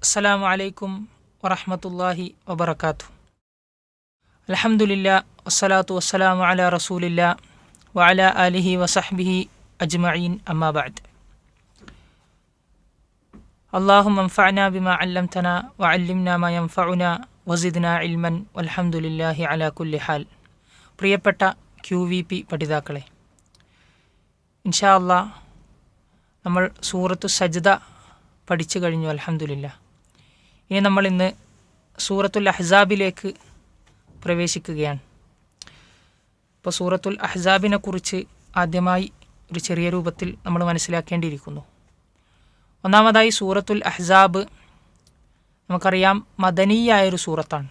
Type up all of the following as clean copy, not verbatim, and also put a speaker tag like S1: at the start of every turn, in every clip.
S1: അസ്സലാമു അലൈക്കും വറഹ്മത്തുള്ളാഹി വബറകാതുഹു. അൽഹംദുലില്ലാ വസ്സലാത്തു വസ്സലാമു അലാ റസൂലില്ലാ വഅലാ ആലിഹി വസഹ്ബിഹി അജ്മഈൻ അമ്മാ ബഅദ്. അല്ലാഹുമ്മ അൻഫഅനാ ബിമാ അല്ലംതനാ വഅല്ലിംനാ മാ യൻഫഉനാ വസിദ്നാ ഇൽമൻ വൽഹംദുലില്ലാഹി അലാ കുല്ലി ഹാൽ. പ്രിയപ്പെട്ട QVP പഠിതാക്കളെ, ഇൻഷാ അല്ലാഹ് നമ്മൾ സൂറത്തു സജ്ദ പഠിച്ചു കഴിഞ്ഞു. അൽഹംദുലില്ലാ. ഇനി നമ്മൾ ഇന്ന് സൂറത്തുൽ അഹ്സാബിലേക്ക് പ്രവേശിക്കുകയാണ്. ഇപ്പോൾ സൂറത്തുൽ അഹ്സാബിനെ കുറിച്ച് ആദ്യമായി ഒരു ചെറിയ രൂപത്തിൽ നമ്മൾ മനസ്സിലാക്കേണ്ടിയിരിക്കുന്നു. ഒന്നാമതായി സൂറത്തുൽ അഹ്സാബ് നമുക്കറിയാം മദനീയായൊരു സൂറത്താണ്.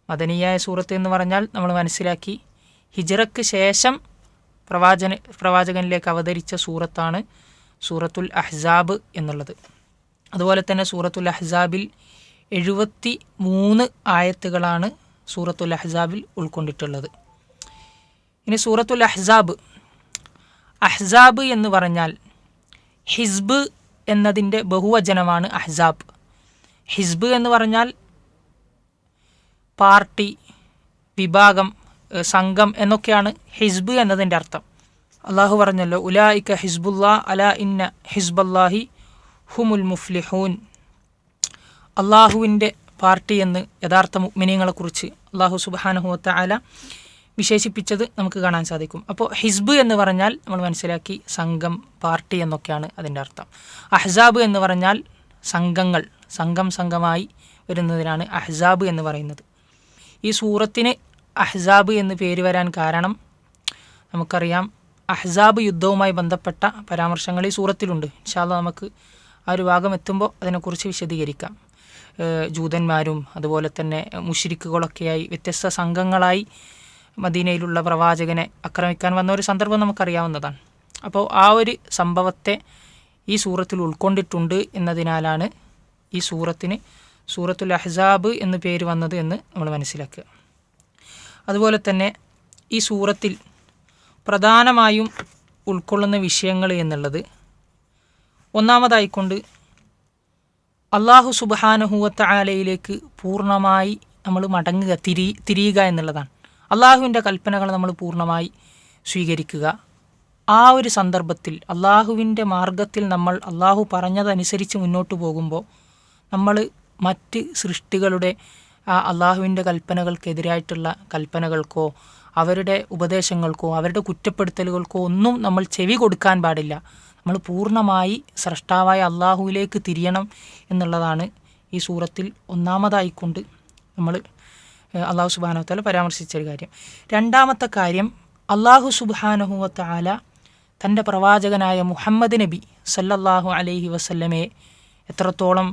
S1: മദനീയായ സൂറത്ത് എന്ന് പറഞ്ഞാൽ നമ്മൾ മനസ്സിലാക്കി ഹിജ്റയ്ക്ക് ശേഷം പ്രവാചകനിലേക്ക് അവതരിച്ച സൂറത്താണ് സൂറത്തുൽ അഹ്സാബ് എന്നുള്ളത്. അതുപോലെ തന്നെ സൂറത്തുൽ അഹ്സാബിൽ 73 ആയത്തുകളാണ് സൂറത്തുൽ അഹ്സാബിൽ ഉൾക്കൊണ്ടിട്ടുള്ളത്. ഇനി സൂറത്തുൽ അഹ്സാബ്, അഹ്സാബ് എന്ന് പറഞ്ഞാൽ ഹിസ്ബ് എന്നതിൻ്റെ ബഹുവചനമാണ് അഹ്സാബ്. ഹിസ്ബ് എന്ന് പറഞ്ഞാൽ പാർട്ടി, വിഭാഗം, സംഘം എന്നൊക്കെയാണ് ഹിസ്ബ് എന്നതിൻ്റെ അർത്ഥം. അള്ളാഹു പറഞ്ഞല്ലോ, ഉലായിക ഹിസ്ബുല്ലാ അലാ ഇന്ന ഹിസ്ബല്ലാഹി ഹുമുൽ മുഫ്ലിഹൂൻ. അള്ളാഹുവിൻ്റെ പാർട്ടി എന്ന് യഥാർത്ഥ മുഅ്മിനീങ്ങളെക്കുറിച്ച് അള്ളാഹു സുബ്ഹാനഹു വ തആല വിശേഷിപ്പിച്ചത് നമുക്ക് കാണാൻ സാധിക്കും. അപ്പോൾ ഹിസ്ബ് എന്ന് പറഞ്ഞാൽ നമ്മൾ മനസ്സിലാക്കി സംഘം, പാർട്ടി എന്നൊക്കെയാണ് അതിൻ്റെ അർത്ഥം. അഹ്സാബ് എന്ന് പറഞ്ഞാൽ സംഘങ്ങൾ, സംഘമായി വരുന്നതിനാണ് അഹ്സാബ് എന്ന് പറയുന്നത്. ഈ സൂറത്തിന് അഹ്സാബ് എന്ന് പേര് വരാൻ കാരണം നമുക്കറിയാം, അഹ്സാബ് യുദ്ധവുമായി ബന്ധപ്പെട്ട പരാമർശങ്ങൾ ഈ സൂറത്തിലുണ്ട്. ഇൻഷാ അല്ലാഹ് നമുക്ക് ആ ഒരു ഭാഗം എത്തുമ്പോൾ അതിനെക്കുറിച്ച് വിശദീകരിക്കാം. ജൂതന്മാരും അതുപോലെ തന്നെ മുശ്രിക്കുകളൊക്കെയായി വ്യത്യസ്ത സംഘങ്ങളായി മദീനയിലുള്ള പ്രവാചകനെ ആക്രമിക്കാൻ വന്ന ഒരു സന്ദർഭം നമുക്കറിയാവുന്നതാണ്. അപ്പോൾ ആ ഒരു സംഭവത്തെ ഈ സൂറത്തിൽ ഉൾക്കൊണ്ടിട്ടുണ്ട് എന്നതിനാലാണ് ഈ സൂറത്തിന് സൂറത്തുൽ അഹ്സാബ് എന്ന് പേര് വന്നത് എന്ന് നമ്മൾ മനസ്സിലാക്കുക. അതുപോലെ തന്നെ ഈ സൂറത്തിൽ പ്രധാനമായും ഉൾക്കൊള്ളുന്ന വിഷയങ്ങൾ എന്നുള്ളത്, ഒന്നാമതായിക്കൊണ്ട് അള്ളാഹു സുബ്ഹാനഹു വ തആലയിലേക്ക് പൂർണ്ണമായി നമ്മൾ മടങ്ങുക, തിരിയുക എന്നുള്ളതാണ്. അള്ളാഹുവിൻ്റെ കൽപ്പനകൾ നമ്മൾ പൂർണ്ണമായി സ്വീകരിക്കുക. ആ ഒരു സന്ദർഭത്തിൽ അള്ളാഹുവിൻ്റെ മാർഗത്തിൽ നമ്മൾ അള്ളാഹു പറഞ്ഞതനുസരിച്ച് മുന്നോട്ട് പോകുമ്പോൾ നമ്മൾ മറ്റ് സൃഷ്ടികളുടെ അള്ളാഹുവിൻ്റെ കൽപ്പനകൾക്കെതിരായിട്ടുള്ള കൽപ്പനകൾക്കോ അവരുടെ ഉപദേശങ്ങൾക്കോ അവരുടെ കുറ്റപ്പെടുത്തലുകൾക്കോ ഒന്നും നമ്മൾ ചെവി കൊടുക്കാൻ പാടില്ല. നമ്മൾ പൂർണ്ണമായി സ്രഷ്ടാവായ അള്ളാഹുവിലേക്ക് തിരിയണം എന്നുള്ളതാണ് ഈ സൂറത്തിൽ ഒന്നാമതായിക്കൊണ്ട് നമ്മൾ അള്ളാഹു സുബ്ഹാനഹു വ തആല പരാമർശിച്ചൊരു കാര്യം. രണ്ടാമത്തെ കാര്യം, അള്ളാഹു സുബ്ഹാനഹു വ തആല തൻ്റെ പ്രവാചകനായ മുഹമ്മദ് നബി സല്ലല്ലാഹു അലൈഹി വസല്ലമയെ എത്രത്തോളം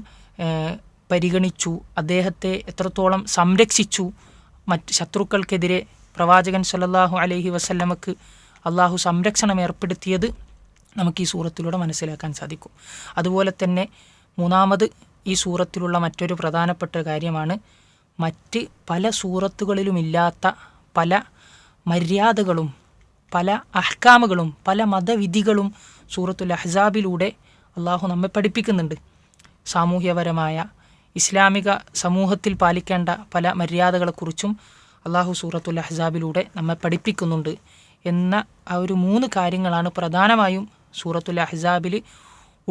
S1: പരിഗണിച്ചു, അദ്ദേഹത്തെ എത്രത്തോളം സംരക്ഷിച്ചു. മറ്റ് ശത്രുക്കൾക്കെതിരെ പ്രവാചകൻ സല്ലല്ലാഹു അലൈഹി വസല്ലമക്ക് അള്ളാഹു സംരക്ഷണം ഏർപ്പെടുത്തിയത് നമുക്ക് ഈ സൂറത്തിലൂടെ മനസ്സിലാക്കാൻ സാധിക്കും. അതുപോലെ തന്നെ മൂന്നാമത് ഈ സൂറത്തിലുള്ള മറ്റൊരു പ്രധാനപ്പെട്ട കാര്യമാണ്, മറ്റ് പല സൂറത്തുകളിലുമില്ലാത്ത പല മര്യാദകളും പല അഹ്കാമുകളും പല മതവിധികളും സൂറത്തുൽ അഹ്സാബിലൂടെ അള്ളാഹു നമ്മെ പഠിപ്പിക്കുന്നുണ്ട്. സാമൂഹ്യപരമായ ഇസ്ലാമിക സമൂഹത്തിൽ പാലിക്കേണ്ട പല മര്യാദകളെക്കുറിച്ചും അള്ളാഹു സൂറത്തുൽ അഹ്സാബിലൂടെ നമ്മെ പഠിപ്പിക്കുന്നുണ്ട് എന്ന ആ ഒരു 3 കാര്യങ്ങളാണ് പ്രധാനമായും സൂറത്തുൽ അഹ്സാബിൽ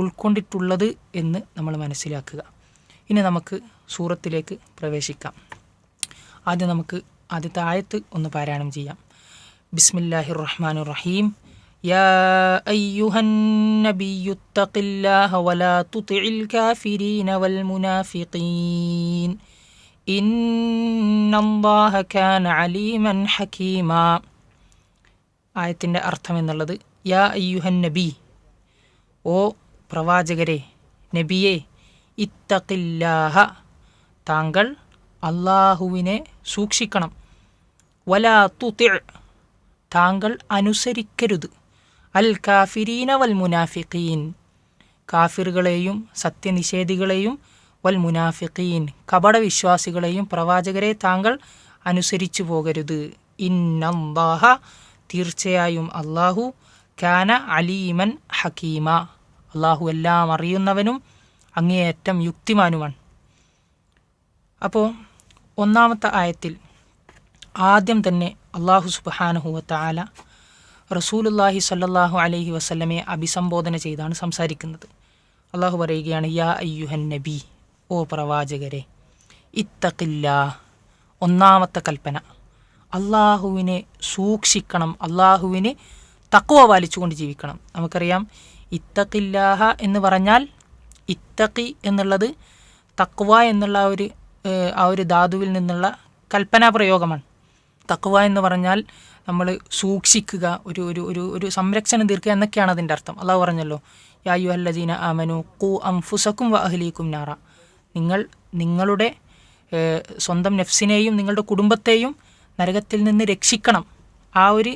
S1: ഉൾക്കൊണ്ടിട്ടുള്ളത് എന്ന് നമ്മൾ മനസ്സിലാക്കുക. ഇനി നമുക്ക് സൂറത്തിലേക്ക് പ്രവേശിക്കാം. ആദ്യം നമുക്ക് ആദ്യത്തെ ആയത്ത് ഒന്ന് പാരായണം ചെയ്യാം. ബിസ്മില്ലാഹിർ റഹ്മാനിർ റഹീം. യാ അയ്യുഹൻ നബിയ്യു തഖില്ലാഹ വലാ തുതിഇൽ കാഫിരീന വൽ മുനാഫിഖീൻ ഇന്നല്ലാഹ കാന അലീമൻ ഹകീമാ. ആയത്തിൻ്റെ അർത്ഥം എന്നുള്ളത്, യാ അയ്യുഹൻ നബി, ഓ പ്രവാചകരെ, നബിയെ, ഇത്തഖില്ലാഹ, താങ്കൾ അള്ളാഹുവിനെ സൂക്ഷിക്കണം, വലാ തുതിഅ, താങ്കൾ അനുസരിക്കരുത്, അൽ കാഫിരീന വൽ മുനാഫിഖീൻ, കാഫിറുകളെയും സത്യനിഷേധികളെയും, വൽ മുനാഫിഖീൻ, കപടവിശ്വാസികളെയും പ്രവാചകരെ താങ്കൾ അനുസരിച്ചു പോകരുത്. ഇന്നല്ലാഹ, തീർച്ചയായും അള്ളാഹു, കാന അലീമൻ ഹക്കീമ, അള്ളാഹു എല്ലാം അറിയുന്നവനും അങ്ങേയറ്റം യുക്തിമാനുമാണ്. അപ്പോൾ ഒന്നാമത്തെ ആയത്തിൽ ആദ്യം തന്നെ അള്ളാഹു സുബ്ഹാനഹു വ തആല റസൂലുള്ളാഹി സ്വല്ലല്ലാഹു അലൈഹി വസല്ലമയെ അഭിസംബോധന ചെയ്താണ് സംസാരിക്കുന്നത്. അള്ളാഹു പറയുകയാണ്, യാ അയ്യുഹൻ നബി, ഓ പ്രവാചകരെ, ഇത്തഖില്ലാ, ഒന്നാമത്തെ കൽപ്പന, അള്ളാഹുവിനെ സൂക്ഷിക്കണം, അള്ളാഹുവിന് തഖ്വ പാലിച്ചുകൊണ്ട് ജീവിക്കണം. നമുക്കറിയാം ഇത്തഖില്ലാഹ എന്ന് പറഞ്ഞാൽ ഇത്തഖി എന്നുള്ളത് തഖ്വ എന്നുള്ള ആ ഒരു ധാതുവിൽ നിന്നുള്ള കൽപ്പനാ പ്രയോഗമാണ്. തഖ്വ എന്ന് പറഞ്ഞാൽ നമ്മൾ സൂക്ഷിക്കുക, ഒരു ഒരു ഒരു ഒരു സംരക്ഷണം തീർക്കുക എന്നൊക്കെയാണ് അതിൻ്റെ അർത്ഥം. അള്ളാഹു പറഞ്ഞല്ലോ, യാ അയ്യുഹല്ലദീന ആമനു ഖൂ അൻഫുസകും വ അഹ്ലീകും നാറ, നിങ്ങൾ നിങ്ങളുടെ സ്വന്തം നഫ്സിനെയും നിങ്ങളുടെ കുടുംബത്തെയും നരകത്തിൽ നിന്ന് രക്ഷിക്കണം. ആ ഒരു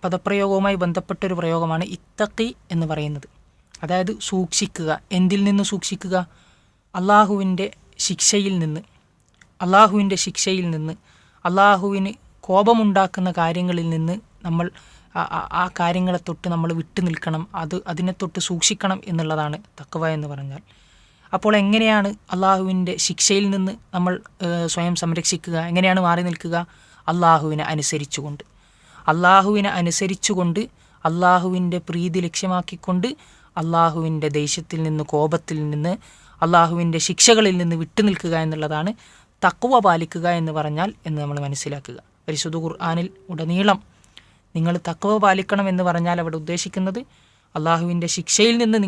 S1: പദപ്രയോഗവുമായി ബന്ധപ്പെട്ടൊരു പ്രയോഗമാണ് ഇത്തഖി എന്ന് പറയുന്നത്. അതായത് സൂക്ഷിക്കുക. എന്തിൽ നിന്ന് സൂക്ഷിക്കുക? അള്ളാഹുവിൻ്റെ ശിക്ഷയിൽ നിന്ന്, അള്ളാഹുവിന് കോപമുണ്ടാക്കുന്ന കാര്യങ്ങളിൽ നിന്ന് നമ്മൾ ആ കാര്യങ്ങളെ തൊട്ട് നമ്മൾ വിട്ടു നിൽക്കണം, അതിനെ തൊട്ട് സൂക്ഷിക്കണം എന്നുള്ളതാണ് തഖ്വ എന്ന് പറഞ്ഞാൽ. അപ്പോൾ എങ്ങനെയാണ് അള്ളാഹുവിൻ്റെ ശിക്ഷയിൽ നിന്ന് നമ്മൾ സ്വയം സംരക്ഷിക്കുക? എങ്ങനെയാണ് മാറി നിൽക്കുക? അള്ളാഹുവിനെ അനുസരിച്ചുകൊണ്ട് അള്ളാഹുവിൻ്റെ പ്രീതി ലക്ഷ്യമാക്കിക്കൊണ്ട് അള്ളാഹുവിൻ്റെ ദേഷ്യത്തിൽ നിന്ന്, കോപത്തിൽ നിന്ന്, അള്ളാഹുവിൻ്റെ ശിക്ഷകളിൽ നിന്ന് വിട്ടു നിൽക്കുക എന്നുള്ളതാണ് തഖ്വ പാലിക്കുക എന്ന് പറഞ്ഞാൽ എന്ന് നമ്മൾ മനസ്സിലാക്കുക. പരിശുദ്ധ ഖുർആനിൽ ഉടനീളം നിങ്ങൾ തഖ്വ പാലിക്കണം എന്ന് പറഞ്ഞാൽ അവിടെ ഉദ്ദേശിക്കുന്നത് അള്ളാഹുവിൻ്റെ ശിക്ഷയിൽ നിന്ന്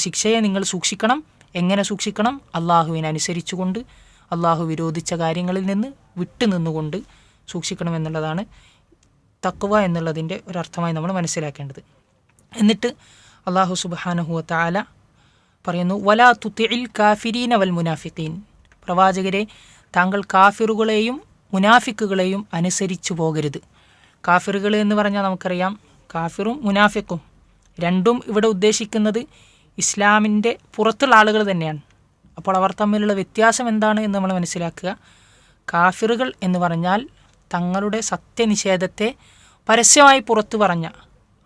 S1: ശിക്ഷയെ നിങ്ങൾ സൂക്ഷിക്കണം. എങ്ങനെ സൂക്ഷിക്കണം? അള്ളാഹുവിനെ അനുസരിച്ചുകൊണ്ട്, അള്ളാഹു വിരോധിച്ച കാര്യങ്ങളിൽ നിന്ന് വിട്ടു നിന്നുകൊണ്ട് സൂക്ഷിക്കണം എന്നുള്ളതാണ് തഖ്വ എന്നുള്ളതിൻ്റെ ഒരർത്ഥമായി നമ്മൾ മനസ്സിലാക്കേണ്ടത്. എന്നിട്ട് അള്ളാഹു സുബ്ഹാനഹു വ തആല പറയുന്നു, വലാ തുതിഇൽ കാഫിരീന വൽ മുനാഫിഖീൻ, പ്രവാചകരെ താങ്കൾ കാഫിറുകളെയും മുനാഫിക്കുകളെയും അനുസരിച്ചു പോകരുത്. കാഫിറുകൾ എന്ന് പറഞ്ഞാൽ നമുക്കറിയാം, കാഫിറും മുനാഫിക്കും രണ്ടും ഇവിടെ ഉദ്ദേശിക്കുന്നത് ഇസ്ലാമിൻ്റെ പുറത്തുള്ള ആളുകൾ തന്നെയാണ്. അപ്പോൾ അവർ തമ്മിലുള്ള വ്യത്യാസം എന്താണ് എന്ന് നമ്മൾ മനസ്സിലാക്കുക. കാഫിറുകൾ എന്ന് പറഞ്ഞാൽ തങ്ങളുടെ സത്യനിഷേധത്തെ പരസ്യമായി പുറത്തു പറഞ്ഞ,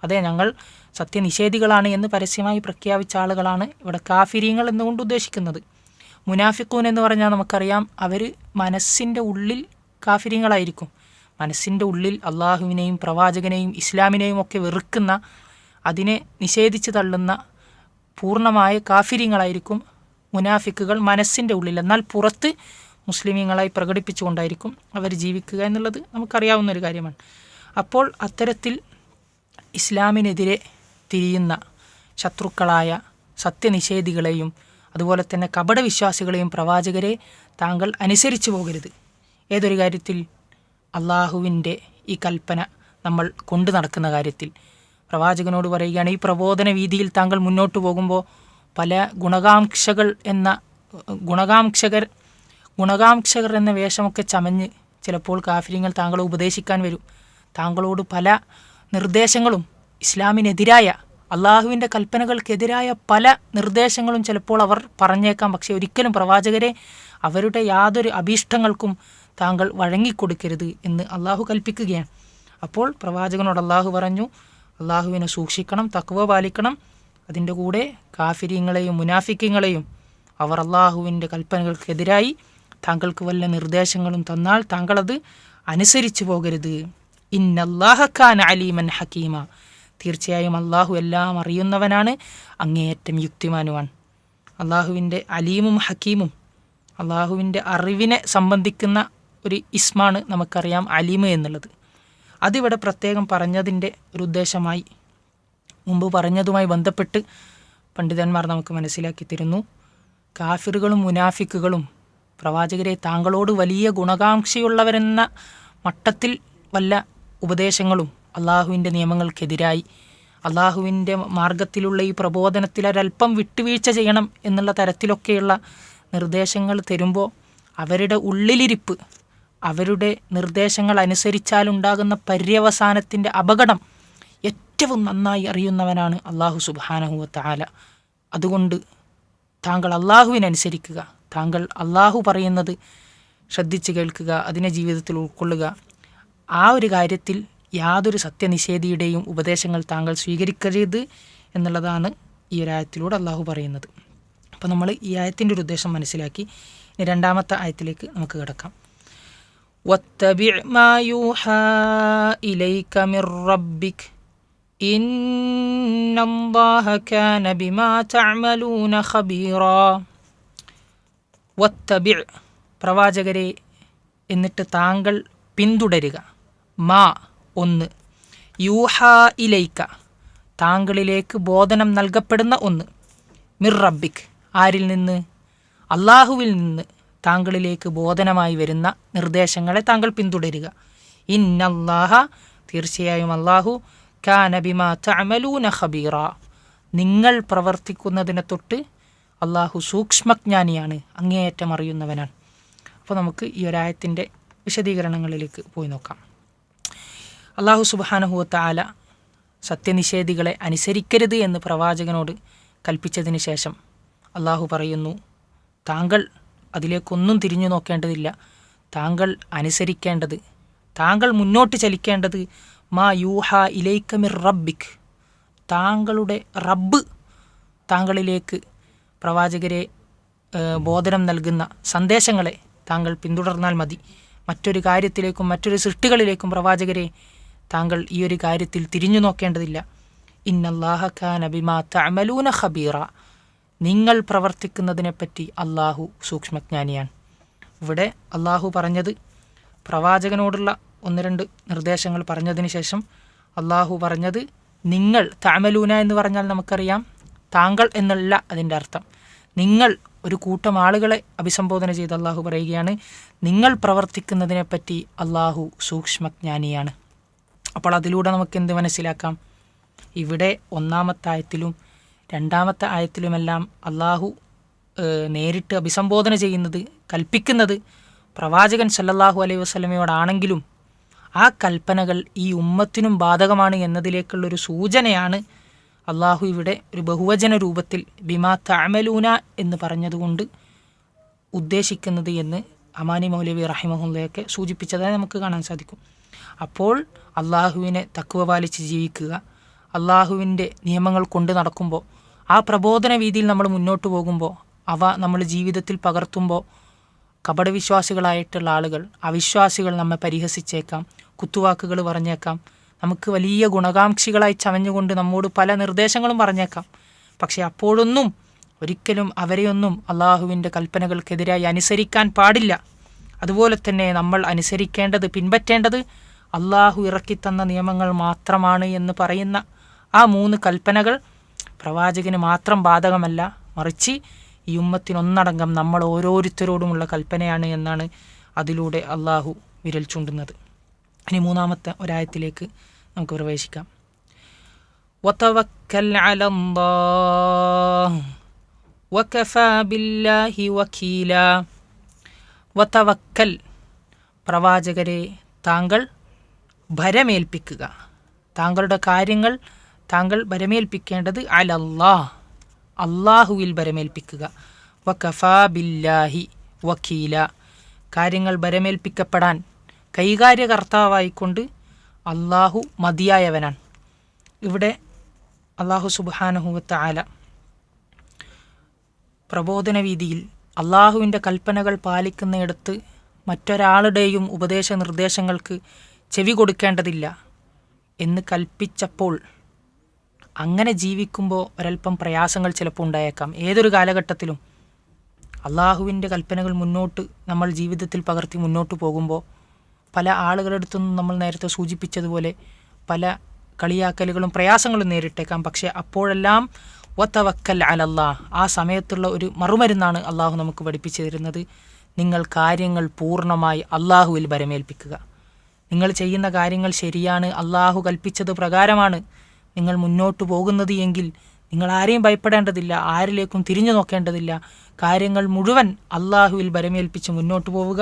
S1: അതെ ഞങ്ങൾ സത്യനിഷേധികളാണ് എന്ന് പരസ്യമായി പ്രഖ്യാപിച്ച ആളുകളാണ് ഇവിടെ കാഫിരീങ്ങൾ എന്നുകൊണ്ട് ഉദ്ദേശിക്കുന്നത്. മുനാഫിഖൂൻ എന്ന് പറഞ്ഞാൽ നമുക്കറിയാം, അവർ മനസ്സിൻ്റെ ഉള്ളിൽ കാഫിരീങ്ങളായിരിക്കും. മനസ്സിൻ്റെ ഉള്ളിൽ അള്ളാഹുവിനെയും പ്രവാചകനെയും ഇസ്ലാമിനെയും ഒക്കെ വെറുക്കുന്ന, അതിനെ നിഷേധിച്ച് തള്ളുന്ന പൂർണ്ണമായ കാഫിരീങ്ങളായിരിക്കും മുനാഫിക്കുകൾ മനസ്സിൻ്റെ ഉള്ളിൽ. എന്നാൽ പുറത്ത് മുസ്ലിമീങ്ങളായി പ്രകടിപ്പിച്ചുകൊണ്ടായിരിക്കും അവർ ജീവിക്കുക എന്നുള്ളത് നമുക്കറിയാവുന്നൊരു കാര്യമാണ്. അപ്പോൾ അത്തരത്തിൽ ഇസ്ലാമിനെതിരെ തിരിയുന്ന ശത്രുക്കളായ സത്യനിഷേധികളെയും അതുപോലെ തന്നെ കപടവിശ്വാസികളെയും പ്രവാചകരെ താങ്കൾ അനുസരിച്ചു പോകരുത്. ഏതൊരു കാര്യത്തിൽ? അള്ളാഹുവിൻ്റെ ഈ കൽപ്പന നമ്മൾ കൊണ്ടു നടക്കുന്ന കാര്യത്തിൽ പ്രവാചകനോട് പറയുകയാണ്, ഈ പ്രബോധന വീതിയിൽ താങ്കൾ മുന്നോട്ട് പോകുമ്പോൾ പല ഗുണകാംക്ഷകർ എന്ന വേഷമൊക്കെ ചമഞ്ഞ് ചിലപ്പോൾ കാഫിര്യങ്ങൾ താങ്കളെ ഉപദേശിക്കാൻ വരും. താങ്കളോട് പല നിർദ്ദേശങ്ങളും, ഇസ്ലാമിനെതിരായ, അള്ളാഹുവിൻ്റെ കൽപ്പനകൾക്കെതിരായ പല നിർദ്ദേശങ്ങളും ചിലപ്പോൾ അവർ പറഞ്ഞേക്കാം. പക്ഷേ ഒരിക്കലും പ്രവാചകരെ അവരുടെ യാതൊരു അഭീഷ്ടങ്ങൾക്കും താങ്കൾ വഴങ്ങിക്കൊടുക്കരുത് എന്ന് അള്ളാഹു കൽപ്പിക്കുകയാണ്. അപ്പോൾ പ്രവാചകനോട് അള്ളാഹു പറഞ്ഞു, അള്ളാഹുവിനെ സൂക്ഷിക്കണം, തഖ്വ പാലിക്കണം. അതിൻ്റെ കൂടെ കാഫിര്യങ്ങളെയും മുനാഫിക്കങ്ങളെയും അവർ അള്ളാഹുവിൻ്റെ കൽപ്പനകൾക്കെതിരായി താങ്കൾക്ക് വല്ല നിർദ്ദേശങ്ങളും തന്നാൽ താങ്കളത് അനുസരിച്ചു പോകരുത്. ഇന്നല്ലാഹ കാന അലീമൻ ഹക്കീമ, തീർച്ചയായും അള്ളാഹു എല്ലാം അറിയുന്നവനാണ്, അങ്ങേയറ്റം യുക്തിമാനുമാണ്. അള്ളാഹുവിൻ്റെ അലീമും ഹക്കീമും അള്ളാഹുവിൻ്റെ അറിവിനെ സംബന്ധിക്കുന്ന ഒരു ഇസ്മാണ് നമുക്കറിയാം അലീമ് എന്നുള്ളത്. അതിവിടെ പ്രത്യേകം പറഞ്ഞതിൻ്റെ ഒരു ഉദ്ദേശമായി, മുമ്പ് പറഞ്ഞതുമായി ബന്ധപ്പെട്ട് പണ്ഡിതന്മാർ നമുക്ക് മനസ്സിലാക്കി തരുന്നു. കാഫിറുകളും മുനാഫിക്കുകളും പ്രവാചകരെ താങ്കളോട് വലിയ ഗുണകാംക്ഷയുള്ളവരെന്ന മട്ടത്തിൽ വല്ല ഉപദേശങ്ങളും അള്ളാഹുവിൻ്റെ നിയമങ്ങൾക്കെതിരായി, അള്ളാഹുവിൻ്റെ മാർഗത്തിലുള്ള ഈ പ്രബോധനത്തിൽ ഒരല്പം വിട്ടുവീഴ്ച ചെയ്യണം എന്നുള്ള തരത്തിലൊക്കെയുള്ള നിർദ്ദേശങ്ങൾ തരുമ്പോൾ അവരുടെ ഉള്ളിലിരിപ്പ്, അവരുടെ നിർദ്ദേശങ്ങൾ അനുസരിച്ചാലുണ്ടാകുന്ന പര്യവസാനത്തിൻ്റെ അപകടം ഏറ്റവും നന്നായി അറിയുന്നവനാണ് അള്ളാഹു സുബ്ഹാനഹു വ തആല. അതുകൊണ്ട് താങ്കൾ അള്ളാഹുവിനനുസരിക്കുക, താങ്കൾ അള്ളാഹു പറയുന്നത് ശ്രദ്ധിച്ച് കേൾക്കുക, അതിനെ ജീവിതത്തിൽ ഉൾക്കൊള്ളുക. ആ ഒരു കാര്യത്തിൽ യാതൊരു സത്യനിഷേധിയുടെയും ഉപദേശങ്ങൾ താങ്കൾ സ്വീകരിക്കരുത് എന്നുള്ളതാണ് ഈ ഒരു ആയത്തിലൂടെ അള്ളാഹു പറയുന്നത്. അപ്പോൾ നമ്മൾ ഈ ആയത്തിൻ്റെ ഒരു ഉദ്ദേശം മനസ്സിലാക്കി ഇനി രണ്ടാമത്തെ ആയത്തിലേക്ക് നമുക്ക് കിടക്കാം. വത്തബിഅ മാ യൂഹാ ഇലൈക മിർ റബ്ബിക് ഇന്നല്ലാഹ കാന ബിമാ തഅമലൂന ഖബീറാ. വത്തബിഅ പ്രവാചകരെ, എന്നിട്ട് താങ്കൾ പിന്തുടരുക, മാ ഒന്ന്, യൂഹാ ഇലൈക താങ്കളിലേക്ക് ബോധനം നൽകപ്പെടുന്ന ഒന്ന്, മിർ റബ്ബിക് ആരിൽ നിന്ന്? അള്ളാഹുവിൽ നിന്ന് താങ്കളിലേക്ക് ബോധനമായി വരുന്ന നിർദ്ദേശങ്ങളെ താങ്കൾ പിന്തുടരുക. ഇന്നല്ലാഹ തീർച്ചയായും അള്ളാഹു കാന ബിമാ തഅമലൂന ഖബീറ നിങ്ങൾ പ്രവർത്തിക്കുന്നതിനെ തൊട്ട് അള്ളാഹു സൂക്ഷ്മജ്ഞാനിയാണ്, അങ്ങേയറ്റം അറിയുന്നവനാണ്. അപ്പോൾ നമുക്ക് ഈ ഒരായത്തിൻ്റെ വിശദീകരണങ്ങളിലേക്ക് പോയി നോക്കാം. അള്ളാഹു സുബ്ഹാനഹു വ തആല സത്യനിഷേധികളെ അനുസരിക്കരുത് എന്ന് പ്രവാചകനോട് കൽപ്പിച്ചതിന് ശേഷം അള്ളാഹു പറയുന്നു, താങ്കൾ അതിലേക്കൊന്നും തിരിഞ്ഞു നോക്കേണ്ടതില്ല. താങ്കൾ അനുസരിക്കേണ്ടത്, താങ്കൾ മുന്നോട്ട് ചലിക്കേണ്ടത് മാ യൂഹ ഇലൈക മിർ റബ്ബിക് താങ്കളുടെ റബ്ബ് താങ്കളിലേക്ക് പ്രവാചകരെ ബോധനം നൽകുന്ന സന്ദേശങ്ങളെ താങ്കൾ പിന്തുടർന്നാൽ മതി. മറ്റൊരു കാര്യത്തിലേക്കും മറ്റൊരു സൃഷ്ടികളിലേക്കും പ്രവാചകരെ താങ്കൾ ഈ ഒരു കാര്യത്തിൽ തിരിഞ്ഞു നോക്കേണ്ടതില്ല. ഇന്നല്ലാഹ കാന ബിമാ തഅമലൂന ഖബീറ നിങ്ങൾ പ്രവർത്തിക്കുന്നതിനെപ്പറ്റി അള്ളാഹു സൂക്ഷ്മജ്ഞാനിയാണ്. ഇവിടെ അള്ളാഹു പറഞ്ഞത് പ്രവാചകനോടുള്ള ഒന്ന് രണ്ട് നിർദ്ദേശങ്ങൾ പറഞ്ഞതിന് ശേഷം അള്ളാഹു പറഞ്ഞത് നിങ്ങൾ. തഅമലൂന എന്ന് പറഞ്ഞാൽ നമുക്കറിയാം താങ്കൾ എന്നല്ല അതിൻ്റെ അർത്ഥം. നിങ്ങൾ ഒരു കൂട്ടം ആളുകളെ അഭിസംബോധന ചെയ്ത് അള്ളാഹു പറയുകയാണ്, നിങ്ങൾ പ്രവർത്തിക്കുന്നതിനെപ്പറ്റി അള്ളാഹു സൂക്ഷ്മജ്ഞാനിയാണ്. അപ്പോൾ അതിലൂടെ നമുക്ക് എന്ത് മനസ്സിലാക്കാം? ഇവിടെ ഒന്നാമത്തെ ആയത്തിലും രണ്ടാമത്തെ ആയത്തിലുമെല്ലാം അള്ളാഹു നേരിട്ട് അഭിസംബോധന ചെയ്യുന്നത്, കൽപ്പിക്കുന്നത് പ്രവാചകൻ സല്ലല്ലാഹു അലൈഹി വസല്ലമയോടാണെങ്കിലും ആ കൽപ്പനകൾ ഈ ഉമ്മത്തിനും ബാധകമാണ് എന്നതിലേക്കുള്ളൊരു സൂചനയാണ് അള്ളാഹു ഇവിടെ ഒരു ബഹുവചന രൂപത്തിൽ ബിമാ തഅമലൂന എന്ന് പറഞ്ഞതുകൊണ്ട് ഉദ്ദേശിക്കുന്നത് എന്ന് അമാനി മൗലവി റഹിമഹുല്ലയൊക്കെ സൂചിപ്പിച്ചതായി നമുക്ക് കാണാൻ സാധിക്കും. അപ്പോൾ അള്ളാഹുവിനെ തഖ്വ പാലിച്ച് ജീവിക്കുക, അള്ളാഹുവിൻ്റെ നിയമങ്ങൾ കൊണ്ട് നടക്കുമ്പോൾ, ആ പ്രബോധന വീതിയിൽ നമ്മൾ മുന്നോട്ട് പോകുമ്പോൾ, അവ നമ്മൾ ജീവിതത്തിൽ പകർത്തുമ്പോൾ കപടവിശ്വാസികളായിട്ടുള്ള ആളുകൾ, അവിശ്വാസികൾ നമ്മെ പരിഹസിച്ചേക്കാം, കുത്തുവാക്കുകൾ പറഞ്ഞേക്കാം, നമുക്ക് വലിയ ഗുണകാംക്ഷികളായി ചമഞ്ഞുകൊണ്ട് നമ്മോട് പല നിർദ്ദേശങ്ങളും പറഞ്ഞേക്കാം. പക്ഷെ അപ്പോഴൊന്നും ഒരിക്കലും അവരെയൊന്നും അള്ളാഹുവിൻ്റെ കൽപ്പനകൾക്കെതിരായി അനുസരിക്കാൻ പാടില്ല. അതുപോലെ തന്നെ നമ്മൾ അനുസരിക്കേണ്ടത്, പിൻപറ്റേണ്ടത് അള്ളാഹു ഇറക്കിത്തന്ന നിയമങ്ങൾ മാത്രമാണ് എന്ന് പറയുന്ന ആ 3 കൽപ്പനകൾ പ്രവാചകന് മാത്രം ബാധകമല്ല, മറിച്ച് ഈ ഉമ്മത്തിനൊന്നടങ്കം നമ്മൾ ഓരോരുത്തരോടുമുള്ള കൽപ്പനയാണ് എന്നാണ് അതിലൂടെ അള്ളാഹു വിരൽ ചൂണ്ടുന്നത്. ഇനി മൂന്നാമത്തെ ഒരായത്തിലേക്ക് നമുക്ക് പ്രവേശിക്കാം. വതവക്കൽ അലല്ലാഹ് വകഫാ ബില്ലാഹി വകീല. വതവക്കൽ പ്രവാചകരെ താങ്കൾ ഭരമേൽപ്പിക്കുക, താങ്കളുടെ കാര്യങ്ങൾ താങ്കൾ ഭരമേൽപ്പിക്കേണ്ടത് അലല്ലാഹ് അള്ളാഹുവിൽ ഭരമേൽപ്പിക്കുക. വകഫാ ബില്ലാഹി വകീല കാര്യങ്ങൾ ഭരമേൽപ്പിക്കപ്പെടാൻ കൈകാര്യകർത്താവായിക്കൊണ്ട് അള്ളാഹു മതിയായവനാണ്. ഇവിടെ അള്ളാഹു സുബ്ഹാനഹു വ തആല പ്രബോധന വീതിയിൽ അള്ളാഹുവിൻ്റെ കൽപ്പനകൾ പാലിക്കുന്നിടത്ത് മറ്റൊരാളുടെയും ഉപദേശ നിർദ്ദേശങ്ങൾക്ക് ചെവി കൊടുക്കേണ്ടതില്ല എന്ന് കൽപ്പിച്ചപ്പോൾ അങ്ങനെ ജീവിക്കുമ്പോൾ ഒരൽപ്പം പ്രയാസങ്ങൾ ചിലപ്പോൾ ഉണ്ടായേക്കാം. ഏതൊരു കാലഘട്ടത്തിലും അള്ളാഹുവിൻ്റെ കൽപ്പനകൾ മുന്നോട്ട് നമ്മൾ ജീവിതത്തിൽ പകർത്തി മുന്നോട്ട് പോകുമ്പോൾ പല ആളുകളെടുത്തൊന്നും നമ്മൾ നേരത്തെ സൂചിപ്പിച്ചതുപോലെ പല കളിയാക്കലുകളും പ്രയാസങ്ങളും നേരിട്ടേക്കാം. പക്ഷേ അപ്പോഴെല്ലാം വതവക്കൽ അലല്ലാഹ് ആ സമയത്തുള്ള ഒരു മറുമരുന്നാണ് അള്ളാഹു നമുക്ക് പഠിപ്പിച്ചു തരുന്നത്. നിങ്ങൾ കാര്യങ്ങൾ പൂർണ്ണമായി അള്ളാഹുവിൽ ഭരമേൽപ്പിക്കുക. നിങ്ങൾ ചെയ്യുന്ന കാര്യങ്ങൾ ശരിയാണ്, അള്ളാഹു കൽപ്പിച്ചത് പ്രകാരമാണ് നിങ്ങൾ മുന്നോട്ട് പോകുന്നത് എങ്കിൽ നിങ്ങൾ ആരെയും ഭയപ്പെടേണ്ടതില്ല, ആരിലേക്കും തിരിഞ്ഞു നോക്കേണ്ടതില്ല. കാര്യങ്ങൾ മുഴുവൻ അള്ളാഹുവിൽ ഭരമേൽപ്പിച്ച് മുന്നോട്ട് പോവുക.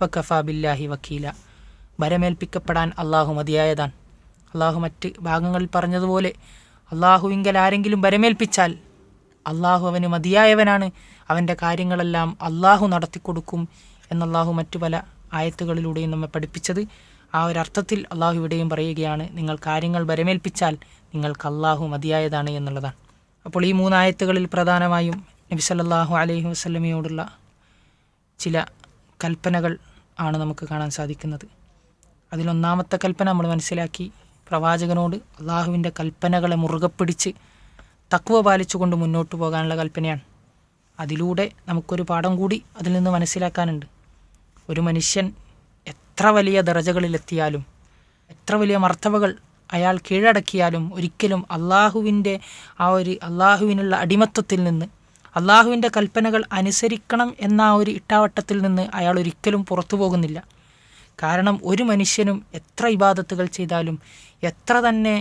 S1: വകഫാ ബില്ലാഹി വക്കീല ഭരമേൽപ്പിക്കപ്പെടാൻ അള്ളാഹു മതിയായതാണ്. അള്ളാഹു മറ്റ് ഭാഗങ്ങളിൽ പറഞ്ഞതുപോലെ അള്ളാഹുവിങ്കൽ ആരെങ്കിലും ഭരമേൽപ്പിച്ചാൽ അള്ളാഹു അവന് മതിയായവനാണ്, അവൻ്റെ കാര്യങ്ങളെല്ലാം അള്ളാഹു നടത്തിക്കൊടുക്കും എന്നല്ലാഹു മറ്റു പല ആയത്തുകളിലൂടെയും നമ്മെ പഠിപ്പിച്ചത്. ആ ഒരർത്ഥത്തിൽ അള്ളാഹു ഇവിടെയും പറയുകയാണ്, നിങ്ങൾ കാര്യങ്ങൾ ഭരമേൽപ്പിച്ചാൽ നിങ്ങൾക്ക് അള്ളാഹു മതിയായതാണ് എന്നുള്ളതാണ്. അപ്പോൾ ഈ 3 ആയത്തുകളിൽ പ്രധാനമായും നബി സല്ലല്ലാഹു അലൈഹി വസല്ലമയോടുള്ള ചില കൽപ്പനകൾ ആണ് നമുക്ക് കാണാൻ സാധിക്കുന്നത്. അതിലൊന്നാമത്തെ കൽപ്പന നമ്മൾ മനസ്സിലാക്കി, പ്രവാചകനോട് അള്ളാഹുവിൻ്റെ കൽപ്പനകളെ മുറുകെ പിടിച്ച് തഖ്വ പാലിച്ചുകൊണ്ട് മുന്നോട്ട് പോകാനുള്ള കൽപ്പനയാണ്. അതിലൂടെ നമുക്കൊരു പാഠം കൂടി അതിൽ നിന്ന് മനസ്സിലാക്കാനുണ്ട്. ഒരു മനുഷ്യൻ എത്ര വലിയ ദറജകളിലെത്തിയാലും എത്ര വലിയ മർത്തബകൾ അയാൾ കീഴടക്കിയാലും ഒരിക്കലും അള്ളാഹുവിനുള്ള അടിമത്വത്തിൽ നിന്ന്, അള്ളാഹുവിൻ്റെ കൽപ്പനകൾ അനുസരിക്കണം എന്ന ഒരു ഇട്ടാവട്ടത്തിൽ നിന്ന് അയാൾ ഒരിക്കലും പുറത്തു പോകുന്നില്ല. കാരണം ഒരു മനുഷ്യനും എത്ര ഇബാദത്തുകൾ ചെയ്താലും എത്ര തന്നെ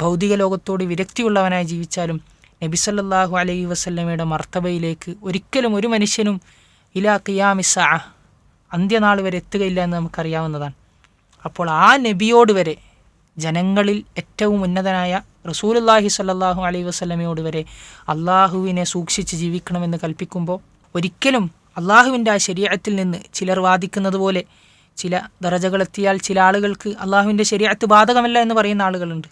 S1: ഭൗതിക ലോകത്തോട് വിരക്തിയുള്ളവനായി ജീവിച്ചാലും നബി സല്ലല്ലാഹു അലൈഹി വസല്ലമയുടെ മർത്തബയിലേക്ക് ഒരിക്കലും ഒരു മനുഷ്യനും ഇലാ ഖിയാമിസ്സാ അന്ത്യനാൾ വരെ എത്തുകയില്ല എന്ന് നമുക്കറിയാവുന്നതാണ്. അപ്പോൾ ആ നബിയോട് വരെ, ജനങ്ങളിൽ ഏറ്റവും ഉന്നതനായ റസൂലുള്ളാഹി സ്വല്ലല്ലാഹു അലൈഹി വസല്ലമയോട് വരെ അള്ളാഹുവിനെ സൂക്ഷിച്ച് ജീവിക്കണമെന്ന് കൽപ്പിക്കുമ്പോൾ ഒരിക്കലും അള്ളാഹുവിൻ്റെ ആ ശരീഅത്തിൽ നിന്ന് ചിലർ വാദിക്കുന്നത് പോലെ ചില ദറജകളെത്തിയാൽ ചില ആളുകൾക്ക് അള്ളാഹുവിൻ്റെ ശരീഅത്ത് ബാധകമല്ല എന്ന് പറയുന്ന ആളുകളുണ്ട്.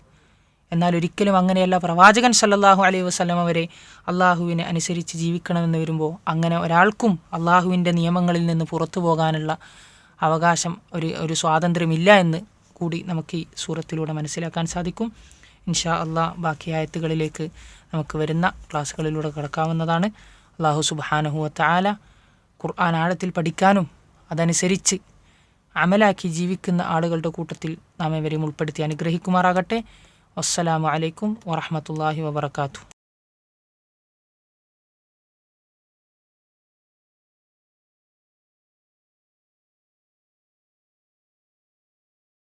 S1: എന്നാൽ ഒരിക്കലും അങ്ങനെയല്ല. പ്രവാചകൻ സല്ലല്ലാഹു അലൈഹി വസല്ലമ വരെ അള്ളാഹുവിനെ അനുസരിച്ച് ജീവിക്കണമെന്ന് വരുമ്പോൾ അങ്ങനെ ഒരാൾക്കും അള്ളാഹുവിൻ്റെ നിയമങ്ങളിൽ നിന്ന് പുറത്തു പോകാനുള്ള അവകാശം, ഒരു സ്വാതന്ത്ര്യമില്ല എന്ന് കൂടി നമുക്ക് ഈ സൂറത്തിലൂടെ മനസ്സിലാക്കാൻ സാധിക്കും. ഇൻഷാ അള്ളാഹ് ബാക്കി ആയത്തുകളിലേക്ക് നമുക്ക് വരുന്ന ക്ലാസ്സുകളിലൂടെ കടക്കാവുന്നതാണ്. അള്ളാഹു സുബ്ഹാനഹു വ തആല ഖുർആൻ ആഴത്തിൽ പഠിക്കാനും അതനുസരിച്ച് അമലാക്കി ജീവിക്കുന്ന ആളുകളുടെ കൂട്ടത്തിൽ നാം ഏവരെയും ഉൾപ്പെടുത്തി അനുഗ്രഹിക്കുമാറാകട്ടെ. വസ്സലാമു അലൈക്കും വറഹ്മത്തുള്ളാഹി വബറകാതുഹു.